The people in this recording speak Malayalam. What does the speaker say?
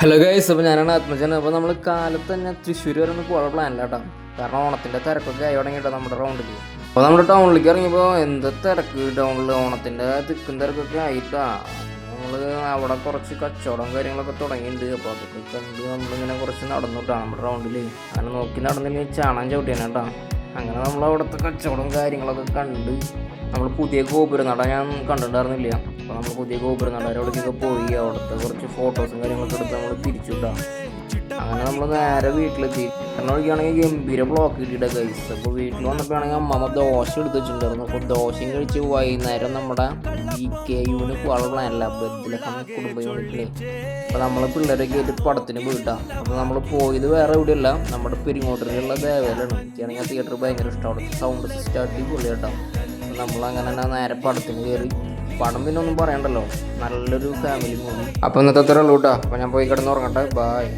ഹലോ ഗൈസ്, അപ്പോൾ ഞാനാണ് ആത്മജൻ. അപ്പോൾ നമ്മൾ കാലത്ത് തന്നെ തൃശ്ശൂർ വരെ ഒന്ന് പോകാൻ പ്ലാനില്ല കേട്ടോ. കാരണം ഓണത്തിൻ്റെ തിരക്കൊക്കെ ആയി തുടങ്ങിയിട്ടോ നമ്മുടെ റൗണ്ടിൽ. അപ്പോൾ നമ്മുടെ ടൗണിലേക്ക് ഇറങ്ങിയപ്പോൾ എന്ത് തിരക്ക് ടൗണിൽ, ഓണത്തിൻ്റെ തിക്കും തിരക്കൊക്കെ ആയിട്ടാ. നമ്മൾ അവിടെ കുറച്ച് കച്ചവടം കാര്യങ്ങളൊക്കെ തുടങ്ങിയിട്ടുണ്ട്. അപ്പോൾ അതൊക്കെ കണ്ട് നമ്മളിങ്ങനെ കുറച്ച് നടന്നു കേട്ടോ നമ്മുടെ റൗണ്ടിൽ. അങ്ങനെ നോക്കി നടന്നില്ലെങ്കിൽ ചാണാൻ ചവിട്ടിയാണ് കേട്ടോ. അങ്ങനെ നമ്മൾ അവിടുത്തെ കച്ചവടം കാര്യങ്ങളൊക്കെ കണ്ട് നമ്മൾ പുതിയ ഗോപുരനട ഞാൻ കണ്ടിട്ടുണ്ടായിരുന്നില്ല. അപ്പോൾ നമ്മൾ പുതിയ ഗോപുരനട അവിടേക്കൊക്കെ പോയി അവിടുത്തെ കുറച്ച് ഫോട്ടോസും കാര്യങ്ങളൊക്കെ എടുത്ത് നമ്മൾ തിരിച്ചു വിട്ടാം. അങ്ങനെ നമ്മൾ നേരെ വീട്ടിലെത്തി. കാരണം ഒഴിക്കുകയാണെങ്കിൽ ഗംഭീര ബ്ലോക്ക് കിട്ടിയിട്ട് ഗൈസ്. അപ്പോൾ വീട്ടിൽ വന്നപ്പോഴാണെങ്കിൽ അമ്മമ്മ ദോശ എടുത്ത് വെച്ചിട്ടുണ്ടായിരുന്നു. അപ്പോൾ ദോശയും കഴിച്ച് വൈകുന്നേരം നമ്മുടെ GKUവിന് പോകാനുള്ള പ്ലാനല്ല, ബദ്ലഹം കുടുംബ യൂണിറ്റിലെ. അപ്പോൾ നമ്മൾ പിള്ളേരൊക്കെ ആയിട്ട് പടത്തിന് പോയിട്ടാണ്. അപ്പോൾ നമ്മൾ പോയത് വേറെ എവിടെയല്ല, നമ്മുടെ പെരിങ്ങോട്ടൂരിലുള്ള ദേവേലാണ്. എനിക്കാണെങ്കിൽ ആ തിയേറ്റർ ഭയങ്കര ഇഷ്ടം. അവിടുത്തെ സൗണ്ട് സിസ്റ്റം അടിപൊളി കേട്ടോ. നമ്മളങ്ങനെ തന്നെ നേരെ പടത്തിന് കയറി. പടം പിന്നെ ഒന്നും പറയണ്ടല്ലോ, നല്ലൊരു ഫാമിലി മൂവി. അപ്പോൾ ഇന്നത്തെ അത്ര ഉള്ളൂ കേട്ടോ. അപ്പോൾ ഞാൻ പോയി കിടന്ന് ഉറങ്ങട്ടെ. ബായ്.